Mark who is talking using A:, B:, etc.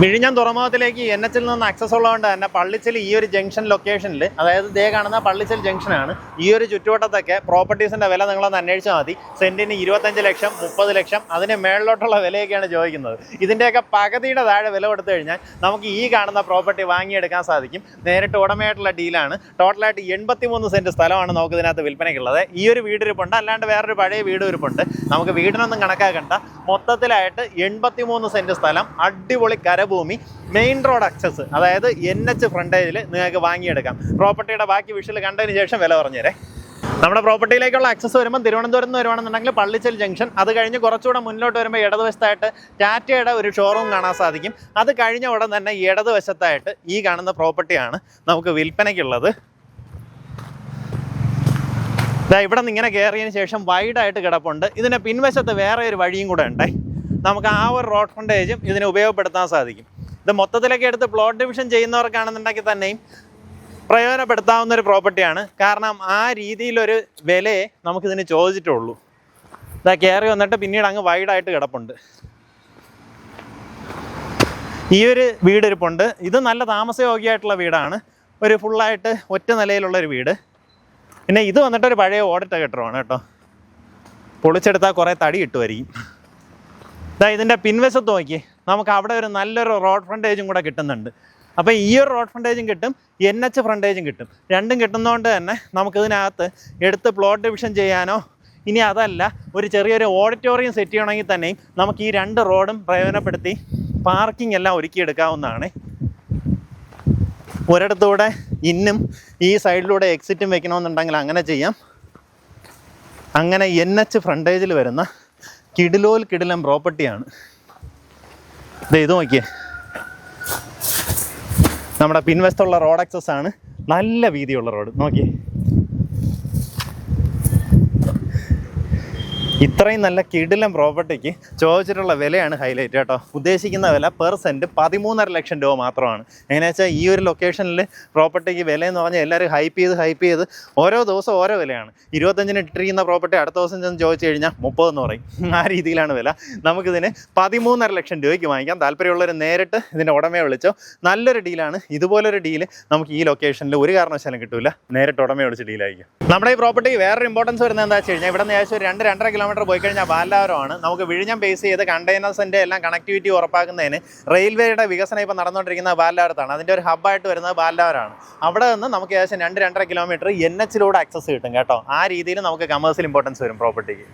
A: വിഴിഞ്ഞം തുറമുഖത്തിലേക്ക് NH ൽ നിന്ന് ആക്സസ് ഉള്ളതുകൊണ്ട് തന്നെ പള്ളിച്ചൽ ഈ ഒരു ജംഗ്ഷൻ ലൊക്കേഷനിൽ, അതായത് ദേ കാണുന്ന പള്ളിച്ചൽ ജംഗ്ഷനാണ്. ഈ ഒരു ചുറ്റുവട്ടത്തൊക്കെ പ്രോപ്പർട്ടീസിൻ്റെ വില നിങ്ങളൊന്ന് അന്വേഷിച്ചാൽ മതി. സെൻറ്റിന് 25 ലക്ഷം, 30 ലക്ഷം, അതിന് മേളിലോട്ടുള്ള വിലയൊക്കെയാണ് ചോദിക്കുന്നത്. ഇതിൻ്റെയൊക്കെ പകുതിയുടെ താഴെ വില കൊടുത്തു കഴിഞ്ഞാൽ നമുക്ക് ഈ കാണുന്ന പ്രോപ്പർട്ടി വാങ്ങിയെടുക്കാൻ സാധിക്കും. നേരിട്ട് ഉടമയായിട്ടുള്ള ഡീലാണ്. ടോട്ടലായിട്ട് 83 സെൻറ്റ് സ്ഥലമാണ് നമുക്ക് ഇതിനകത്ത് വിൽപ്പനയ്ക്കുള്ളത്. ഈ ഒരു വീട് ഇരിപ്പുണ്ട്, അല്ലാണ്ട് വേറൊരു പഴയ വീട് ഇരിപ്പുണ്ട്. നമുക്ക് വീടിനൊന്നും കണക്കാക്കണ്ട, മൊത്തത്തിലായിട്ട് 83 സെൻറ്റ് സ്ഥലം, അടിപൊളി ഭൂമി, മെയിൻ റോഡ് ആക്സസ്, അതായത് NH ഫ്രണ്ടേജിൽ നിങ്ങൾക്ക് വാങ്ങിയെടുക്കാം. പ്രോപ്പർട്ടിയുടെ ബാക്കി വിഷ്വൽ കണ്ടതിന് ശേഷം വില പറഞ്ഞേരെ. നമ്മുടെ പ്രോപ്പർട്ടിയിലേക്കുള്ള ആക്സസ് വരുമ്പോൾ തിരുവനന്തപുരത്ത് നിന്ന് വരുവാണെന്നുണ്ടെങ്കിൽ പള്ളിച്ചൽ ജംഗ്ഷൻ, അത് കഴിഞ്ഞ് കുറച്ചുകൂടെ മുന്നോട്ട് വരുമ്പോൾ ഇടതുവശത്തായിട്ട് ടാറ്റയുടെ ഒരു ഷോറൂം കാണാൻ സാധിക്കും. അത് കഴിഞ്ഞ ഉടൻ തന്നെ ഇടതുവശത്തായിട്ട് ഈ കാണുന്ന പ്രോപ്പർട്ടിയാണ് നമുക്ക് വിൽപ്പനയ്ക്കുള്ളത്. ഇവിടെ നിന്ന് ഇങ്ങനെ കയറിയതിന് ശേഷം വൈഡായിട്ട് കിടപ്പുണ്ട്. ഇതിന് പിൻവശത്ത് വേറെ ഒരു വഴിയും കൂടെ ഉണ്ടേ. നമുക്ക് ആ ഒരു റോഡ് ഫ്രണ്ടേജും ഇതിനെ ഉപയോഗപ്പെടുത്താൻ സാധിക്കും. ഇത് മൊത്തത്തിലൊക്കെ എടുത്ത് പ്ലോട്ട് ഡിവിഷൻ ചെയ്യുന്നവർക്കാണെന്നുണ്ടെങ്കിൽ തന്നെയും പ്രയോജനപ്പെടുത്താവുന്ന ഒരു പ്രോപ്പർട്ടിയാണ്. കാരണം ആ രീതിയിലൊരു വിലയെ നമുക്കിതിന് ചോദിച്ചിട്ടുള്ളൂ. ഇതാ കയറി വന്നിട്ട് പിന്നീട് അങ്ങ് വൈഡായിട്ട് കിടപ്പുണ്ട്. ഈ ഒരു വീട് ഇരിപ്പുണ്ട്. ഇത് നല്ല താമസയോഗ്യമായിട്ടുള്ള വീടാണ്. ഒരു ഫുള്ളായിട്ട് ഒറ്റ നിലയിലുള്ളൊരു വീട്. പിന്നെ ഇത് വന്നിട്ടൊരു പഴയ ഓടിട്ട കെട്ടിടമാണ് കേട്ടോ. പൊളിച്ചെടുത്താൽ കുറേ തടി കിട്ടുമായിരിക്കും. ഇതിൻ്റെ പിൻവശത്ത് നോക്കി നമുക്ക് അവിടെ ഒരു നല്ലൊരു റോഡ് ഫ്രണ്ടേജും കൂടെ കിട്ടുന്നുണ്ട്. അപ്പോൾ ഈ ഒരു റോഡ് ഫ്രണ്ടേജും കിട്ടും, NH ഫ്രണ്ടേജും കിട്ടും. രണ്ടും കിട്ടുന്നതുകൊണ്ട് തന്നെ നമുക്കിതിനകത്ത് എടുത്ത് പ്ലോട്ട് ഡിവിഷൻ ചെയ്യാനോ, ഇനി അതല്ല ഒരു ചെറിയൊരു ഓഡിറ്റോറിയം സെറ്റ് ചെയ്യണമെങ്കിൽ തന്നെയും നമുക്ക് ഈ രണ്ട് റോഡും പ്രയോജനപ്പെടുത്തി പാർക്കിംഗ് എല്ലാം ഒരുക്കിയെടുക്കാവുന്നതാണ്. ഒരിടത്തൂടെ ഇന്നും ഈ സൈഡിലൂടെ എക്സിറ്റും വെക്കണമെന്നുണ്ടെങ്കിൽ അങ്ങനെ ചെയ്യാം. അങ്ങനെ NH ഫ്രണ്ടേജിൽ വരുന്ന കിടിലം പ്രോപ്പർട്ടിയാണ്. ഇത് നോക്കിയേ, നമ്മുടെ പിൻവശത്തുള്ള റോഡ് ആക്സസ് ആണ്. നല്ല വീതിയുള്ള റോഡ് നോക്കിയേ. ഇത്രയും നല്ല കിടിലം പ്രോപ്പർട്ടിക്ക് ചോദിച്ചിട്ടുള്ള വിലയാണ് ഹൈലൈറ്റ് കേട്ടോ. ഉദ്ദേശിക്കുന്ന വില പെർ സെൻറ്റ് 13.5 ലക്ഷം രൂപ മാത്രമാണ്. എങ്ങനെയാ വെച്ചാൽ ഈ ഒരു ലൊക്കേഷനിൽ പ്രോപ്പർട്ടിക്ക് വിലയെന്ന് പറഞ്ഞാൽ എല്ലാവരും ഹൈപ്പ് ചെയ്ത് ഓരോ ദിവസം ഓരോ വിലയാണ്. 25-ന് ഇട്ടിരിക്കുന്ന പ്രോപ്പർട്ടി അടുത്ത ദിവസം ചെന്ന് ചോദിച്ചു കഴിഞ്ഞാൽ 30 എന്ന് പറയും. ആ രീതിയിലാണ് വില. നമുക്കിതിന് 13.5 ലക്ഷം രൂപയ്ക്ക് വാങ്ങിക്കാം. താല്പര്യമുള്ളവർ നേരിട്ട് ഇതിൻ്റെ ഉടമയെ വിളിച്ചോ. നല്ലൊരു ഡീലാണ്. ഇതുപോലൊരു ഡീല് നമുക്ക് ഈ ലൊക്കേഷനിൽ ഒരു കാരണവശാലും കിട്ടില്ല. നേരിട്ട് ഉടമയെ വിളിച്ച് ഡീലായിരിക്കും. നമ്മുടെ ഈ പ്രോപ്പർട്ടിക്ക് വേറൊരു ഇമ്പോർട്ടൻസ് വരുന്നത് എന്താ വെച്ച് കഴിഞ്ഞാൽ ഇവിടെ നിന്ന് ഏകദേശം 2-2.5 കിലോമീറ്റർ പോയി കഴിഞ്ഞാൽ ബാലാവരമാണ്. നമുക്ക് വിഴിഞ്ഞം ബേസ് ചെയ്ത് കണ്ടെയ്നേഴ്സിൻ്റെ എല്ലാം കണക്ടിവിറ്റി ഉറപ്പാക്കുന്നതിന് റെയിൽവേയുടെ വികസനം ഇപ്പോൾ നടന്നുകൊണ്ടിരിക്കുന്ന ബാലാവരത്താണ്. അതിൻ്റെ ഒരു ഹബ്ബായിട്ട് വരുന്നത് ബാലാവരമാണ്. അവിടെ നിന്ന് നമുക്ക് ഏകദേശം 2-2.5 കിലോമീറ്റർ NH ആക്സസ് കിട്ടും കേട്ടോ. ആ രീതിയിൽ നമുക്ക് കമേഴ്സ്യൽ ഇമ്പോർട്ടൻസ് വരും പ്രോപ്പർട്ടിക്ക്.